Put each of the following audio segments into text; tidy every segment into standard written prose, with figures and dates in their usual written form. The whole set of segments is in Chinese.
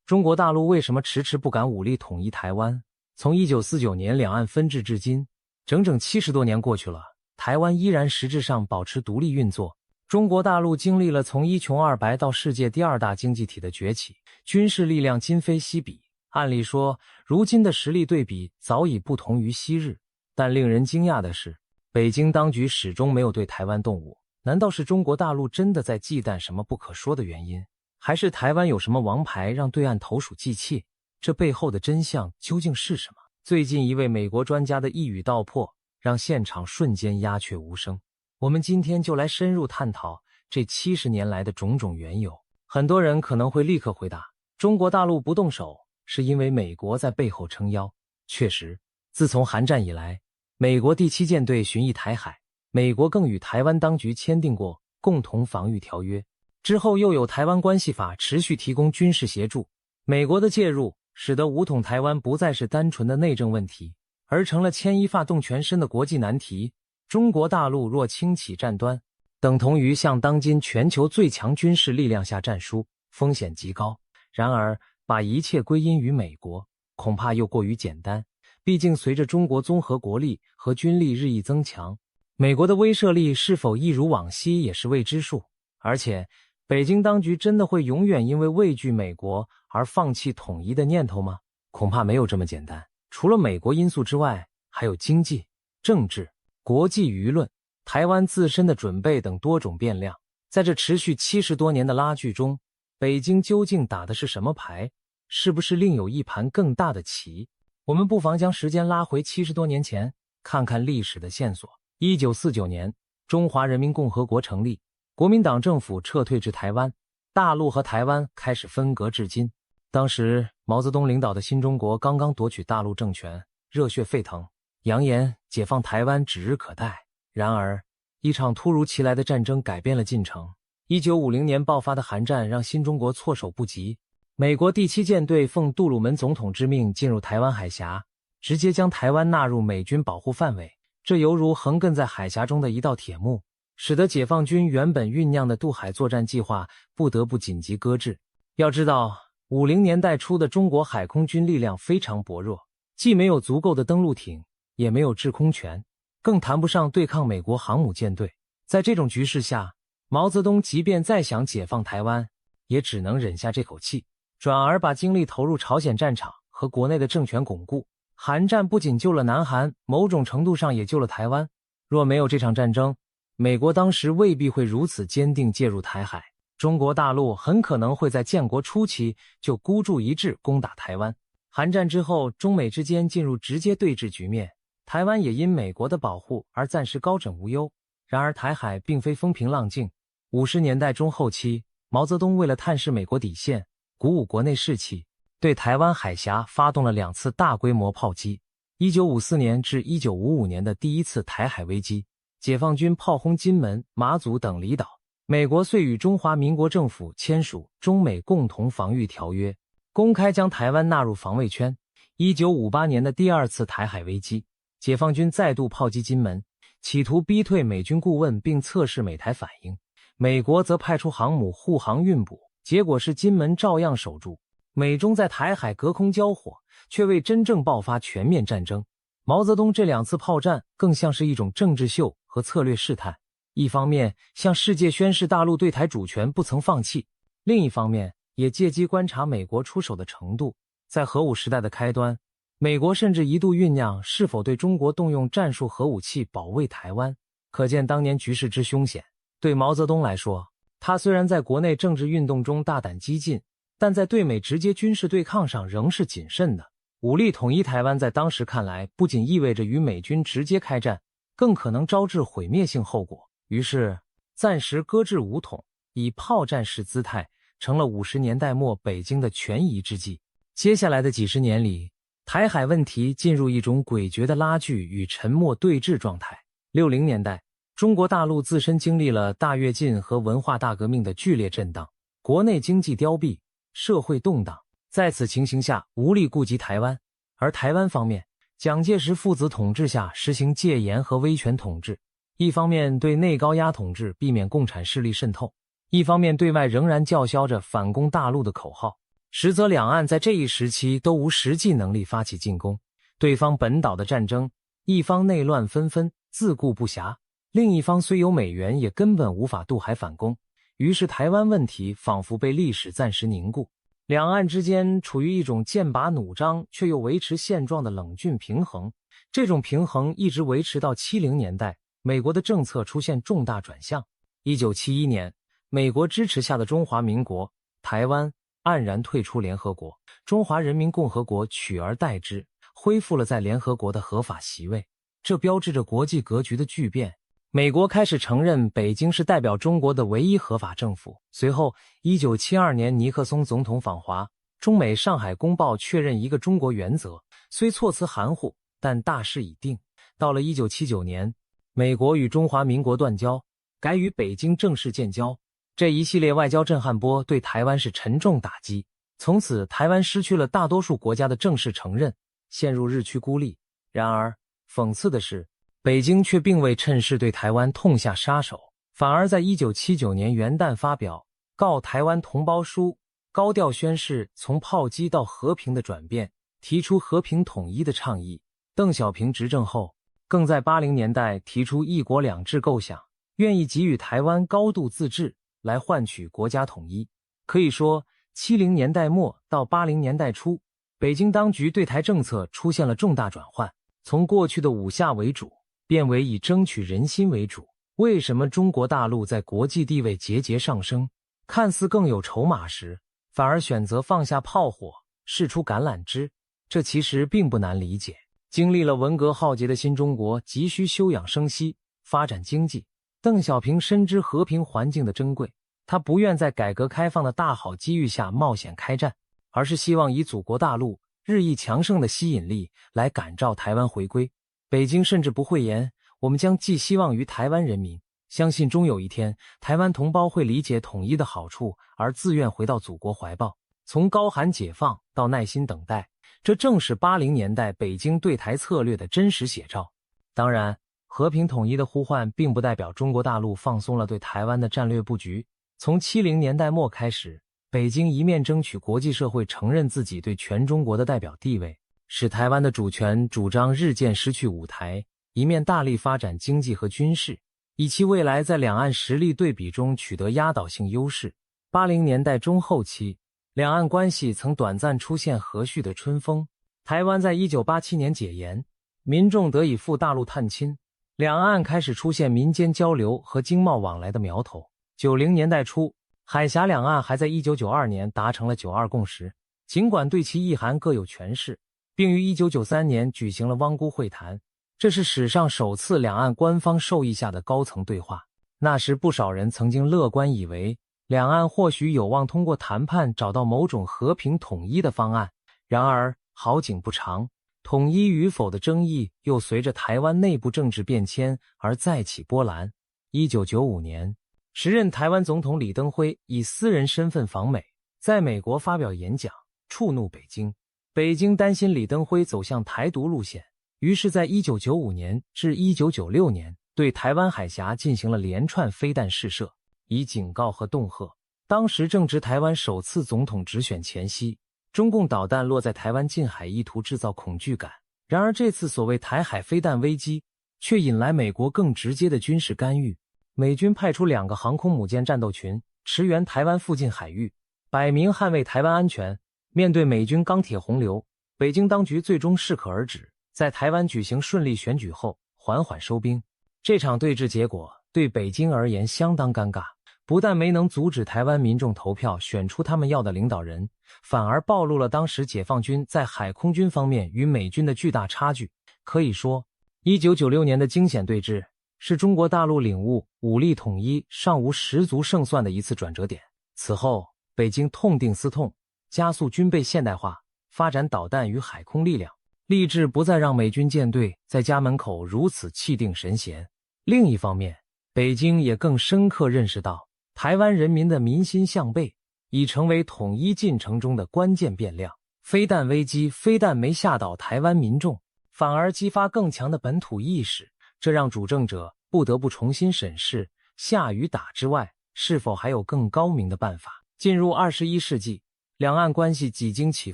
中国大陆为什么迟迟不敢武力统一台湾？从1949年两岸分治至今，整整70多年过去了，台湾依然实质上保持独立运作。中国大陆经历了从一穷二白到世界第2大经济体的崛起，军事力量今非昔比。按理说，如今的实力对比早已不同于昔日，但令人惊讶的是，北京当局始终没有对台湾动武。难道是中国大陆真的在忌惮什么不可说的原因？还是台湾有什么王牌让对岸投鼠忌器？这背后的真相究竟是什么？最近一位美国专家的一语道破，让现场瞬间鸦雀无声。我们今天就来深入探讨这70年来的种种缘由。很多人可能会立刻回答，中国大陆不动手是因为美国在背后撑腰。确实，自从韩战以来，美国第7舰队巡弋台海，美国更与台湾当局签订过共同防御条约，之后又有台湾关系法持续提供军事协助。美国的介入使得武统台湾不再是单纯的内政问题，而成了牵一发动全身的国际难题。中国大陆若轻启战端，等同于向当今全球最强军事力量下战书，风险极高。然而，把一切归因于美国，恐怕又过于简单。毕竟随着中国综合国力和军力日益增强，美国的威慑力是否一如往昔也是未知数。而且，北京当局真的会永远因为畏惧美国而放弃统一的念头吗？恐怕没有这么简单。除了美国因素之外，还有经济、政治、国际舆论、台湾自身的准备等多种变量。在这持续70多年的拉锯中，北京究竟打的是什么牌？是不是另有一盘更大的棋？我们不妨将时间拉回70多年前，看看历史的线索。1949年，中华人民共和国成立，国民党政府撤退至台湾，大陆和台湾开始分隔至今。当时，毛泽东领导的新中国刚刚夺取大陆政权，热血沸腾，扬言解放台湾指日可待。然而，一场突如其来的战争改变了进程。1950年爆发的韩战让新中国措手不及。美国第7舰队奉杜鲁门总统之命进入台湾海峡，直接将台湾纳入美军保护范围。这犹如横亘在海峡中的一道铁幕，使得解放军原本酝酿的渡海作战计划不得不紧急搁置。要知道，50年代初的中国海空军力量非常薄弱，既没有足够的登陆艇，也没有制空权，更谈不上对抗美国航母舰队。在这种局势下，毛泽东即便再想解放台湾，也只能忍下这口气，转而把精力投入朝鲜战场和国内的政权巩固。韩战不仅救了南韩，某种程度上也救了台湾。若没有这场战争，美国当时未必会如此坚定介入台海，中国大陆很可能会在建国初期就孤注一掷攻打台湾。韩战之后，中美之间进入直接对峙局面，台湾也因美国的保护而暂时高枕无忧。然而台海并非风平浪静。50年代中后期，毛泽东为了探视美国底线，鼓舞国内士气，对台湾海峡发动了2次大规模炮击。1954年至1955年的第一次台海危机，解放军炮轰金门、马祖等离岛，美国遂与中华民国政府签署中美共同防御条约，公开将台湾纳入防卫圈。1958年的第2次台海危机，解放军再度炮击金门，企图逼退美军顾问并测试美台反应。美国则派出航母护航运补，结果是金门照样守住。美中在台海隔空交火，却未真正爆发全面战争。毛泽东这2次炮战更像是一种政治秀和策略试探，一方面向世界宣示大陆对台主权不曾放弃，另一方面也借机观察美国出手的程度。在核武时代的开端，美国甚至一度酝酿是否对中国动用战术核武器保卫台湾，可见当年局势之凶险。对毛泽东来说，他虽然在国内政治运动中大胆激进，但在对美直接军事对抗上仍是谨慎的。武力统一台湾在当时看来，不仅意味着与美军直接开战，更可能招致毁灭性后果。于是，暂时搁置武统，以炮战式姿态，成了50年代末北京的权宜之计。接下来的几十年里，台海问题进入一种诡谲的拉锯与沉默对峙状态。60年代，中国大陆自身经历了大跃进和文化大革命的剧烈震荡，国内经济凋敝，社会动荡。在此情形下，无力顾及台湾。而台湾方面，蒋介石父子统治下实行戒严和威权统治，一方面对内高压统治，避免共产势力渗透，一方面对外仍然叫嚣着反攻大陆的口号。实则两岸在这一时期都无实际能力发起进攻，对方本岛的战争，一方内乱纷纷，自顾不暇，另一方虽有美元也根本无法渡海反攻，于是台湾问题仿佛被历史暂时凝固，两岸之间处于一种剑拔弩张却又维持现状的冷峻平衡，这种平衡一直维持到70年代，美国的政策出现重大转向。1971年，美国支持下的中华民国台湾黯然退出联合国，中华人民共和国取而代之，恢复了在联合国的合法席位，这标志着国际格局的巨变。美国开始承认北京是代表中国的唯一合法政府。随后1972年尼克松总统访华，中美上海公报确认一个中国原则，虽措辞含糊，但大势已定。到了1979年，美国与中华民国断交，改与北京正式建交，这一系列外交震撼波对台湾是沉重打击，从此台湾失去了大多数国家的正式承认，陷入日趋孤立。然而讽刺的是，北京却并未趁势对台湾痛下杀手，反而在1979年元旦发表《告台湾同胞书》，高调宣示从炮击到和平的转变，提出和平统一的倡议。邓小平执政后，更在80年代提出一国两制构想，愿意给予台湾高度自治，来换取国家统一。可以说，70年代末到80年代初，北京当局对台政策出现了重大转换，从过去的武下为主，变为以争取人心为主。为什么中国大陆在国际地位节节上升，看似更有筹码时，反而选择放下炮火，释出橄榄枝？这其实并不难理解。经历了文革浩劫的新中国急需休养生息，发展经济。邓小平深知和平环境的珍贵，他不愿在改革开放的大好机遇下冒险开战，而是希望以祖国大陆日益强盛的吸引力来感召台湾回归。北京甚至不讳言，我们将寄希望于台湾人民，相信终有一天，台湾同胞会理解统一的好处，而自愿回到祖国怀抱。从高喊解放到耐心等待，这正是80年代北京对台策略的真实写照。当然，和平统一的呼唤并不代表中国大陆放松了对台湾的战略布局。从70年代末开始，北京一面争取国际社会承认自己对全中国的代表地位，使台湾的主权主张日渐失去舞台，一面大力发展经济和军事，以其未来在两岸实力对比中取得压倒性优势。80年代中后期，两岸关系曾短暂出现和煦的春风。台湾在1987年解严，民众得以赴大陆探亲，两岸开始出现民间交流和经贸往来的苗头。90年代初，海峡两岸还在1992年达成了9·2共识，尽管对其意涵各有诠释，并于1993年举行了汪辜会谈，这是史上首次两岸官方授意下的高层对话。那时不少人曾经乐观以为，两岸或许有望通过谈判找到某种和平统一的方案。然而好景不长，统一与否的争议又随着台湾内部政治变迁而再起波澜。1995年，时任台湾总统李登辉以私人身份访美，在美国发表演讲，触怒北京。北京担心李登辉走向台独路线，于是在1995年至1996年对台湾海峡进行了连串飞弹试射，以警告和恫吓。当时正值台湾首次总统直选前夕，中共导弹落在台湾近海，意图制造恐惧感。然而这次所谓台海飞弹危机，却引来美国更直接的军事干预。美军派出2个航空母舰战斗群，驰援台湾附近海域，摆明捍卫台湾安全。面对美军钢铁洪流，北京当局最终适可而止，在台湾举行顺利选举后，缓缓收兵。这场对峙结果对北京而言相当尴尬，不但没能阻止台湾民众投票选出他们要的领导人，反而暴露了当时解放军在海空军方面与美军的巨大差距。可以说，1996年的惊险对峙是中国大陆领悟武力统一尚无十足胜算的一次转折点。此后，北京痛定思痛，加速军备现代化，发展导弹与海空力量，立志不再让美军舰队在家门口如此气定神闲。另一方面，北京也更深刻认识到，台湾人民的民心向背已成为统一进程中的关键变量。飞弹危机非但没吓倒台湾民众，反而激发更强的本土意识，这让主政者不得不重新审视下与打之外，是否还有更高明的办法。进入21世纪，两岸关系几经起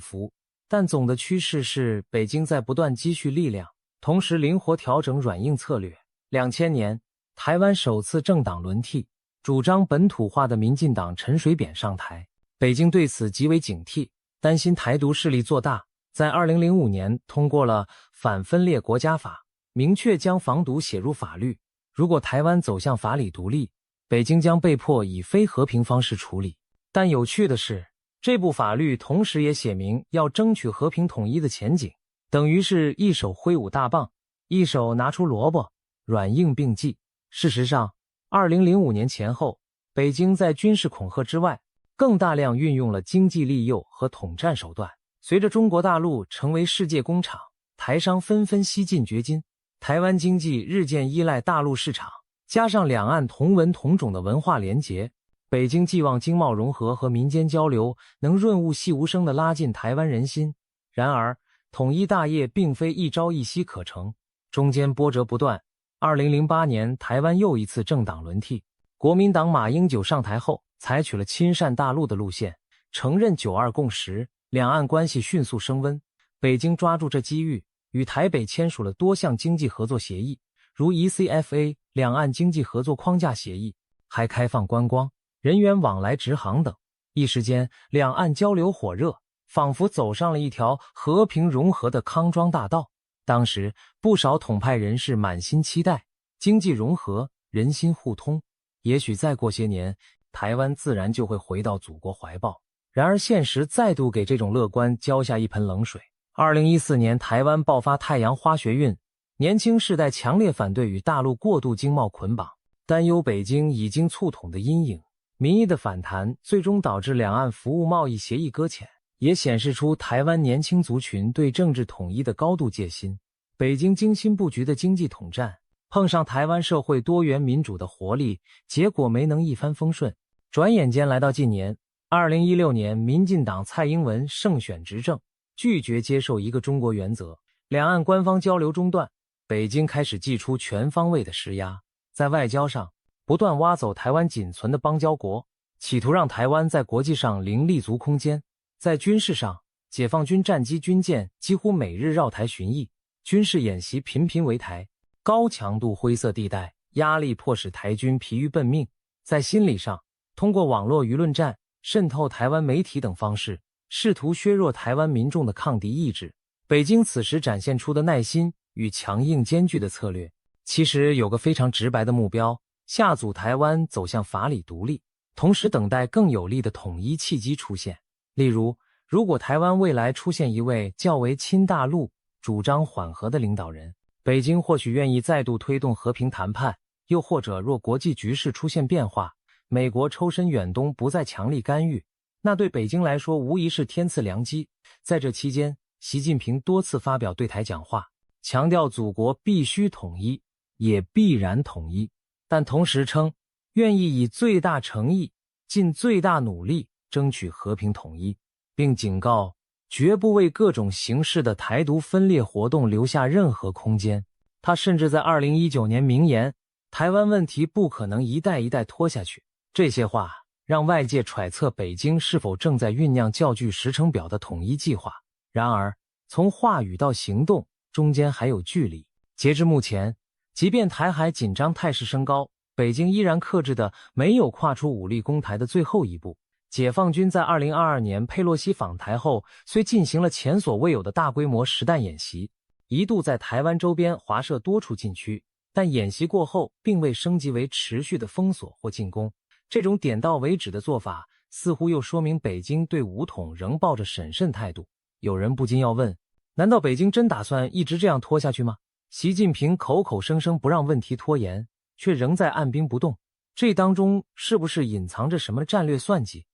伏，但总的趋势是北京在不断积蓄力量，同时灵活调整软硬策略。2000年，台湾首次政党轮替，主张本土化的民进党陈水扁上台，北京对此极为警惕，担心台独势力做大，在2005年通过了反分裂国家法，明确将防毒写入法律，如果台湾走向法理独立，北京将被迫以非和平方式处理。但有趣的是，这部法律同时也写明要争取和平统一的前景，等于是一手挥舞大棒，一手拿出萝卜，软硬并济。事实上，2005年前后，北京在军事恐吓之外，更大量运用了经济利诱和统战手段。随着中国大陆成为世界工厂，台商纷纷西进掘金，台湾经济日渐依赖大陆市场，加上两岸同文同种的文化连结，北京寄望经贸融合和民间交流能润物细无声地拉近台湾人心。然而，统一大业并非一朝一夕可成，中间波折不断。2008年，台湾又一次政党轮替，国民党马英九上台后，采取了亲善大陆的路线，承认9·2共识，两岸关系迅速升温。北京抓住这机遇，与台北签署了多项经济合作协议，如 ECFA 两岸经济合作框架协议，还开放观光、人员往来直航等。一时间，两岸交流火热，仿佛走上了一条和平融合的康庄大道。当时，不少统派人士满心期待经济融合、人心互通，也许再过些年，台湾自然就会回到祖国怀抱。然而现实再度给这种乐观浇下一盆冷水。2014年，台湾爆发太阳花学运，年轻世代强烈反对与大陆过度经贸捆绑，担忧北京已经促统的阴影。民意的反弹最终导致两岸服务贸易协议搁浅，也显示出台湾年轻族群对政治统一的高度戒心。北京精心布局的经济统战，碰上台湾社会多元民主的活力，结果没能一帆风顺。转眼间来到近年，2016年，民进党蔡英文胜选执政，拒绝接受一个中国原则，两岸官方交流中断，北京开始祭出全方位的施压，在外交上不断挖走台湾仅存的邦交国，企图让台湾在国际上零立足空间。在军事上，解放军战机军舰几乎每日绕台巡弋，军事演习频频围台，高强度灰色地带压力迫使台军疲于奔命。在心理上，通过网络舆论战、渗透台湾媒体等方式，试图削弱台湾民众的抗敌意志。北京此时展现出的耐心与强硬兼具的策略，其实有个非常直白的目标：下阻台湾走向法理独立，同时等待更有力的统一契机出现。例如，如果台湾未来出现一位较为亲大陆、主张缓和的领导人，北京或许愿意再度推动和平谈判。又或者，若国际局势出现变化，美国抽身远东，不再强力干预，那对北京来说无疑是天赐良机。在这期间，习近平多次发表对台讲话，强调祖国必须统一，也必然统一，但同时称愿意以最大诚意、尽最大努力争取和平统一，并警告绝不为各种形式的台独分裂活动留下任何空间。他甚至在2019年明言，台湾问题不可能一代一代拖下去。这些话让外界揣测北京是否正在酝酿较具时程表的统一计划。然而，从话语到行动中间还有距离。截至目前，即便台海紧张态势升高，北京依然克制的没有跨出武力攻台的最后一步。解放军在2022年佩洛西访台后，虽进行了前所未有的大规模实弹演习，一度在台湾周边划设多处禁区，但演习过后并未升级为持续的封锁或进攻。这种点到为止的做法，似乎又说明北京对武统仍抱着审慎态度。有人不禁要问，难道北京真打算一直这样拖下去吗？习近平口口声声不让问题拖延，却仍在按兵不动，这当中是不是隐藏着什么战略算计？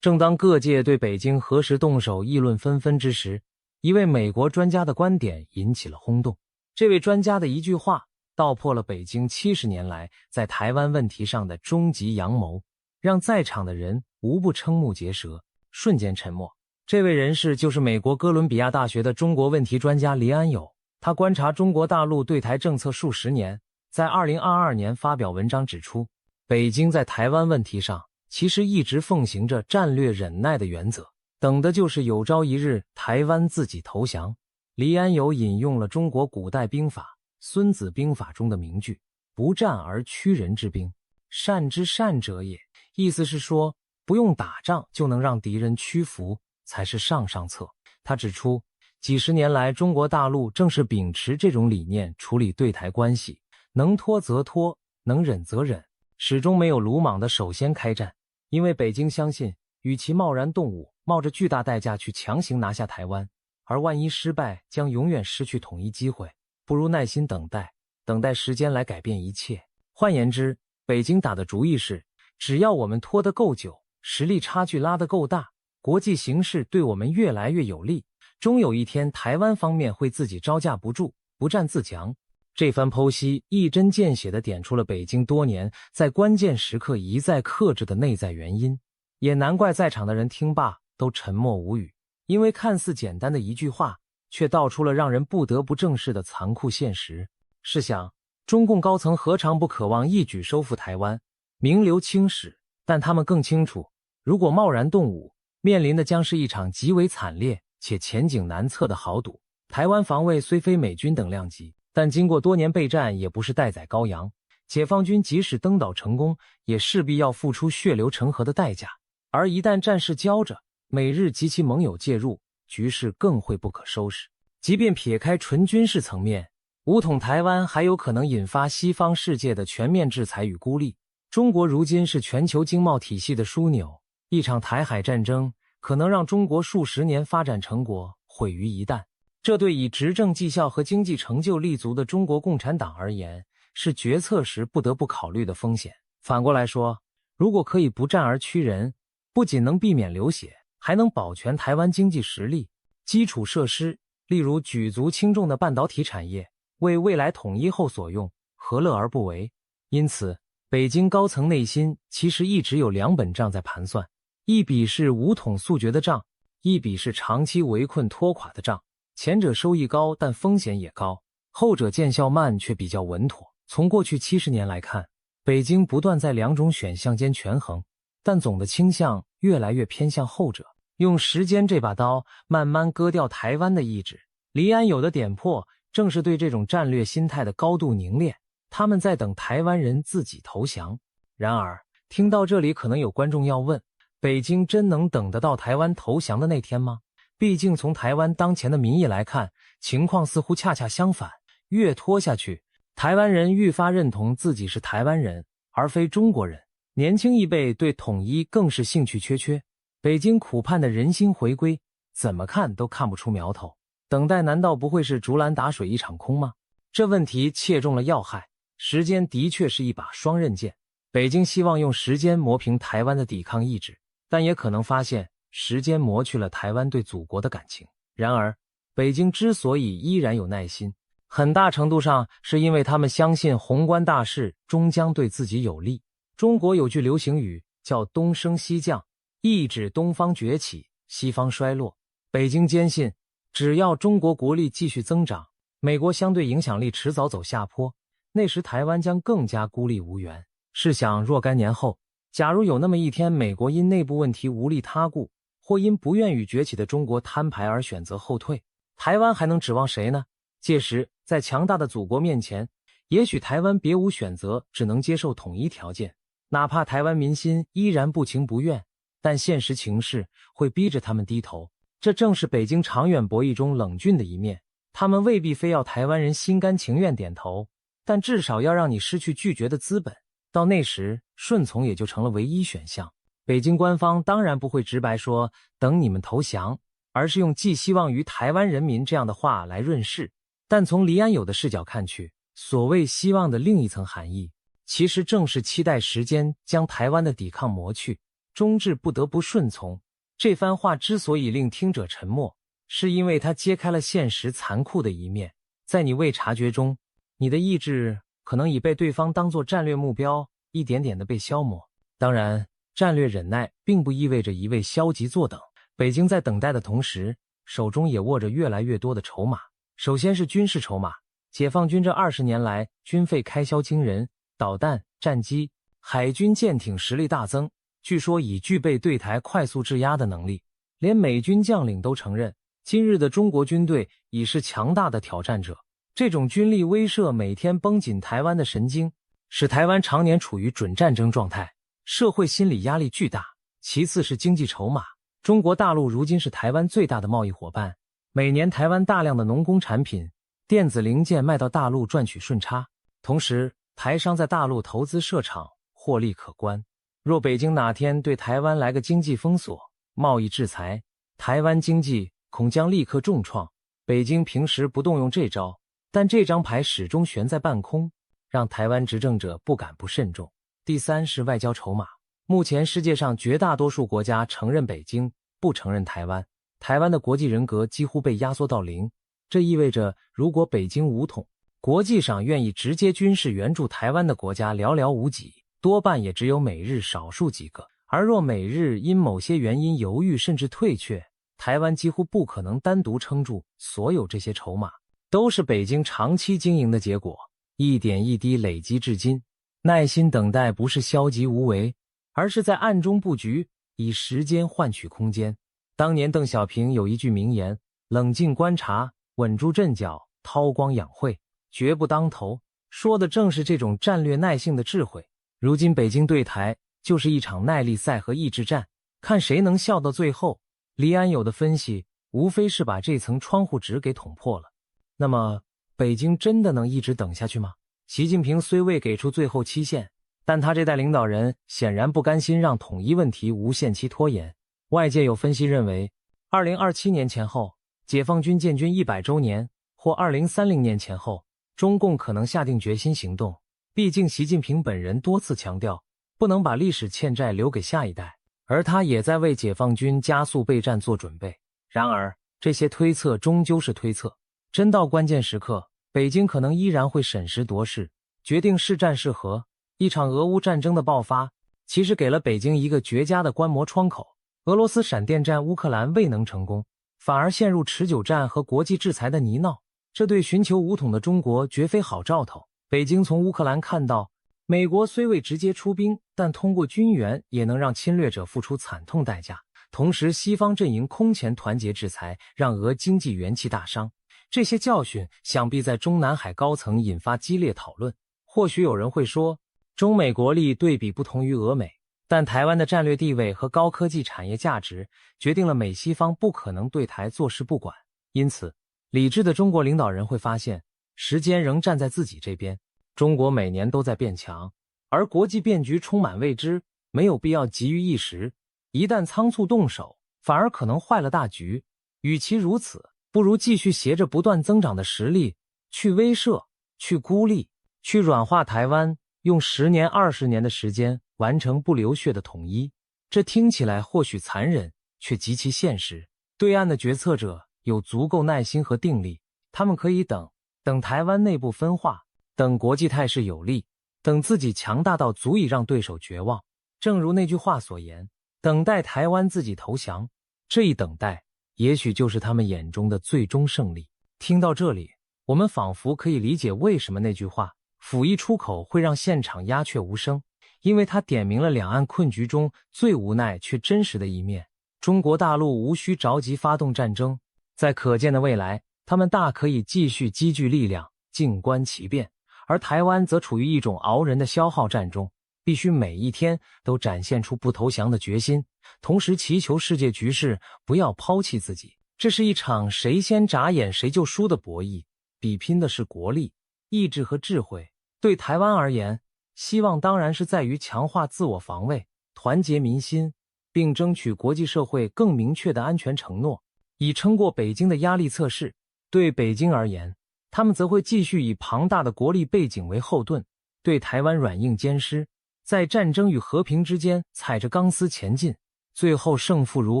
正当各界对北京何时动手议论纷纷之时，一位美国专家的观点引起了轰动。这位专家的一句话道破了北京70年来在台湾问题上的终极阳谋，让在场的人无不瞠目结舌，瞬间沉默。这位人士就是美国哥伦比亚大学的中国问题专家黎安友，他观察中国大陆对台政策数十年，在2022年发表文章指出，北京在台湾问题上其实一直奉行着战略忍耐的原则。等的就是有朝一日台湾自己投降。黎安友引用了中国古代兵法《孙子兵法》中的名句：不战而屈人之兵，善之善者也。意思是说，不用打仗就能让敌人屈服，才是上上策。他指出，几十年来中国大陆正是秉持这种理念处理对台关系，能拖则拖，能忍则忍，始终没有鲁莽的首先开战。因为北京相信，与其贸然动武，冒着巨大代价去强行拿下台湾，而万一失败将永远失去统一机会，不如耐心等待，等待时间来改变一切。换言之，北京打的主意是，只要我们拖得够久，实力差距拉得够大，国际形势对我们越来越有利，终有一天台湾方面会自己招架不住，不战自强。这番剖析一针见血地点出了北京多年在关键时刻一再克制的内在原因，也难怪在场的人听罢都沉默无语。因为看似简单的一句话，却道出了让人不得不正视的残酷现实。试想，中共高层何尝不渴望一举收复台湾，名留青史？但他们更清楚，如果贸然动武，面临的将是一场极为惨烈且前景难测的豪赌。台湾防卫虽非美军等量级，但经过多年备战，也不是待宰羔羊。解放军即使登岛成功，也势必要付出血流成河的代价。而一旦战事胶着，美日及其盟友介入，局势更会不可收拾。即便撇开纯军事层面，武统台湾还有可能引发西方世界的全面制裁与孤立。中国如今是全球经贸体系的枢纽，一场台海战争可能让中国数十年发展成果毁于一旦。这对以执政绩效和经济成就立足的中国共产党而言，是决策时不得不考虑的风险。反过来说，如果可以不战而屈人，不仅能避免流血，还能保全台湾经济实力、基础设施，例如举足轻重的半导体产业，为未来统一后所用，何乐而不为？因此，北京高层内心其实一直有两本账在盘算，一笔是武统速决的账，一笔是长期围困拖垮的账。前者收益高，但风险也高；后者见效慢，却比较稳妥。从过去70年来看，北京不断在两种选项间权衡，但总的倾向越来越偏向后者，用时间这把刀慢慢割掉台湾的意志。黎安友的点破正是对这种战略心态的高度凝练，他们在等台湾人自己投降。然而，听到这里可能有观众要问，北京真能等得到台湾投降的那天吗？毕竟从台湾当前的民意来看，情况似乎恰恰相反，越拖下去，台湾人愈发认同自己是台湾人，而非中国人。年轻一辈对统一更是兴趣缺缺，北京苦盼的人心回归，怎么看都看不出苗头。等待难道不会是竹篮打水一场空吗？这问题切中了要害，时间的确是一把双刃剑。北京希望用时间磨平台湾的抵抗意志，但也可能发现时间磨去了台湾对祖国的感情。然而，北京之所以依然有耐心，很大程度上是因为他们相信宏观大势终将对自己有利。中国有句流行语叫东升西降，意指东方崛起，西方衰落。北京坚信，只要中国国力继续增长，美国相对影响力迟早走下坡，那时台湾将更加孤立无援。试想若干年后，假如有那么一天，美国因内部问题无力他顾，或因不愿与崛起的中国摊牌而选择后退，台湾还能指望谁呢？届时，在强大的祖国面前，也许台湾别无选择，只能接受统一条件。哪怕台湾民心依然不情不愿，但现实情势会逼着他们低头。这正是北京长远博弈中冷峻的一面。他们未必非要台湾人心甘情愿点头，但至少要让你失去拒绝的资本。到那时，顺从也就成了唯一选项。北京官方当然不会直白说等你们投降，而是用寄希望于台湾人民这样的话来润饰。但从黎安友的视角看去，所谓希望的另一层含义，其实正是期待时间将台湾的抵抗磨去，终至不得不顺从。这番话之所以令听者沉默，是因为它揭开了现实残酷的一面。在你未察觉中，你的意志可能已被对方当作战略目标，一点点的被消磨。当然，战略忍耐并不意味着一味消极坐等。北京在等待的同时，手中也握着越来越多的筹码。首先是军事筹码，解放军这20年来军费开销惊人，导弹、战机、海军舰艇实力大增，据说已具备对台快速制压的能力。连美军将领都承认，今日的中国军队已是强大的挑战者。这种军力威慑每天绷紧台湾的神经，使台湾常年处于准战争状态，社会心理压力巨大。其次是经济筹码，中国大陆如今是台湾最大的贸易伙伴，每年台湾大量的农工产品、电子零件卖到大陆赚取顺差，同时台商在大陆投资设厂，获利可观。若北京哪天对台湾来个经济封锁、贸易制裁，台湾经济恐将立刻重创。北京平时不动用这招，但这张牌始终悬在半空，让台湾执政者不敢不慎重。第三是外交筹码，目前世界上绝大多数国家承认北京，不承认台湾，台湾的国际人格几乎被压缩到零。这意味着，如果北京武统，国际上愿意直接军事援助台湾的国家寥寥无几，多半也只有美日少数几个。而若美日因某些原因犹豫甚至退却，台湾几乎不可能单独撑住。所有这些筹码都是北京长期经营的结果，一点一滴累积至今。耐心等待不是消极无为，而是在暗中布局，以时间换取空间。当年邓小平有一句名言：冷静观察，稳住阵脚，韬光养晦，绝不当头，说的正是这种战略耐性的智慧。如今北京对台就是一场耐力赛和意志战，看谁能笑到最后。黎安友的分析无非是把这层窗户纸给捅破了。那么北京真的能一直等下去吗？习近平虽未给出最后期限，但他这代领导人显然不甘心让统一问题无限期拖延。外界有分析认为，2027年前后，解放军建军100周年，或2030年前后，中共可能下定决心行动。毕竟习近平本人多次强调，不能把历史欠债留给下一代，而他也在为解放军加速备战做准备。然而，这些推测终究是推测，真到关键时刻，北京可能依然会审时度势，决定是战是和。一场俄乌战争的爆发，其实给了北京一个绝佳的观摩窗口。俄罗斯闪电战乌克兰未能成功，反而陷入持久战和国际制裁的泥淖，这对寻求武统的中国绝非好兆头。北京从乌克兰看到，美国虽未直接出兵，但通过军援也能让侵略者付出惨痛代价。同时，西方阵营空前团结制裁，让俄经济元气大伤。这些教训想必在中南海高层引发激烈讨论。或许有人会说，中美国力对比不同于俄美，但台湾的战略地位和高科技产业价值决定了美西方不可能对台坐视不管。因此，理智的中国领导人会发现，时间仍站在自己这边。中国每年都在变强，而国际变局充满未知，没有必要急于一时。一旦仓促动手，反而可能坏了大局。与其如此，不如继续携着不断增长的实力，去威慑，去孤立，去软化台湾，用10年、20年的时间完成不流血的统一。这听起来或许残忍，却极其现实。对岸的决策者有足够耐心和定力，他们可以等台湾内部分化，等国际态势有利，等自己强大到足以让对手绝望。正如那句话所言，等待台湾自己投降，这一等待也许就是他们眼中的最终胜利。听到这里，我们仿佛可以理解为什么那句话甫一出口会让现场鸦雀无声，因为它点明了两岸困局中最无奈却真实的一面。中国大陆无需着急发动战争，在可见的未来，他们大可以继续积聚力量，静观其变，而台湾则处于一种熬人的消耗战中，必须每一天都展现出不投降的决心，同时祈求世界局势不要抛弃自己。这是一场谁先眨眼谁就输的博弈，比拼的是国力、意志和智慧。对台湾而言，希望当然是在于强化自我防卫，团结民心，并争取国际社会更明确的安全承诺，以撑过北京的压力测试。对北京而言，他们则会继续以庞大的国力背景为后盾，对台湾软硬兼施，在战争与和平之间踩着钢丝前进。最后胜负如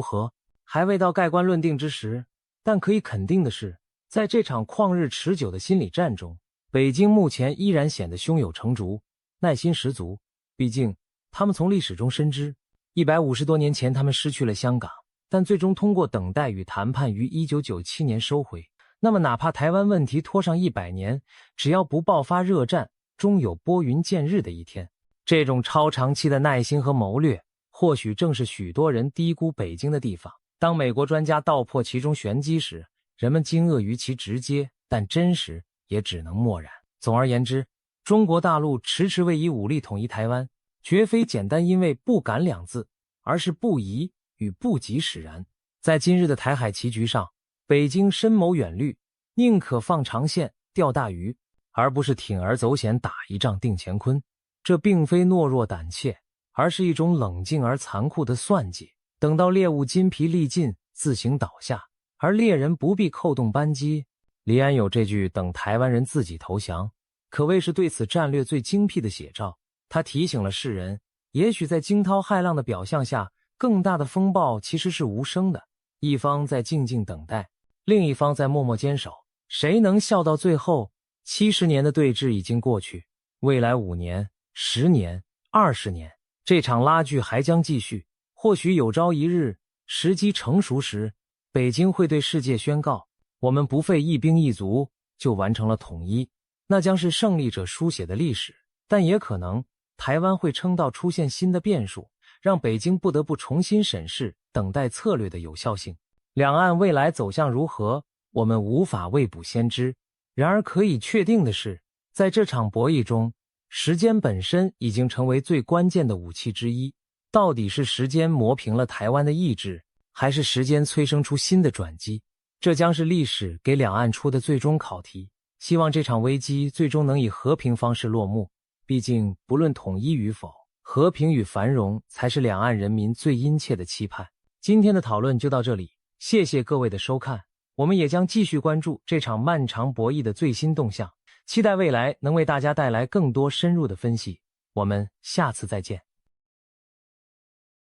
何，还未到盖棺论定之时，但可以肯定的是，在这场旷日持久的心理战中，北京目前依然显得胸有成竹，耐心十足。毕竟他们从历史中深知，150多年前他们失去了香港，但最终通过等待与谈判于1997年收回。那么哪怕台湾问题拖上100年，只要不爆发热战，终有拨云见日的一天。这种超长期的耐心和谋略，或许正是许多人低估北京的地方。当美国专家道破其中玄机时，人们惊愕于其直接，但真实也只能默然。总而言之，中国大陆迟迟未以武力统一台湾，绝非简单因为不敢两字，而是不宜与不及使然。在今日的台海棋局上，北京深谋远虑，宁可放长线钓大鱼，而不是铤而走险打一仗定乾坤。这并非懦弱胆怯，而是一种冷静而残酷的算计。等到猎物筋疲力尽，自行倒下，而猎人不必扣动扳机。李安有这句等台湾人自己投降，可谓是对此战略最精辟的写照。他提醒了世人，也许在惊涛骇浪的表象下，更大的风暴其实是无声的。一方在静静等待，另一方在默默坚守。谁能笑到最后？70年的对峙已经过去，未来5年、10年、20年，这场拉锯还将继续。或许有朝一日，时机成熟时，北京会对世界宣告，我们不费一兵一卒就完成了统一，那将是胜利者书写的历史。但也可能，台湾会撑到出现新的变数，让北京不得不重新审视等待策略的有效性。两岸未来走向如何，我们无法未卜先知。然而可以确定的是，在这场博弈中，时间本身已经成为最关键的武器之一。到底是时间磨平了台湾的意志，还是时间催生出新的转机？这将是历史给两岸出的最终考题。希望这场危机最终能以和平方式落幕。毕竟，不论统一与否，和平与繁荣才是两岸人民最殷切的期盼。今天的讨论就到这里，谢谢各位的收看。我们也将继续关注这场漫长博弈的最新动向，期待未来能为大家带来更多深入的分析。我们下次再见。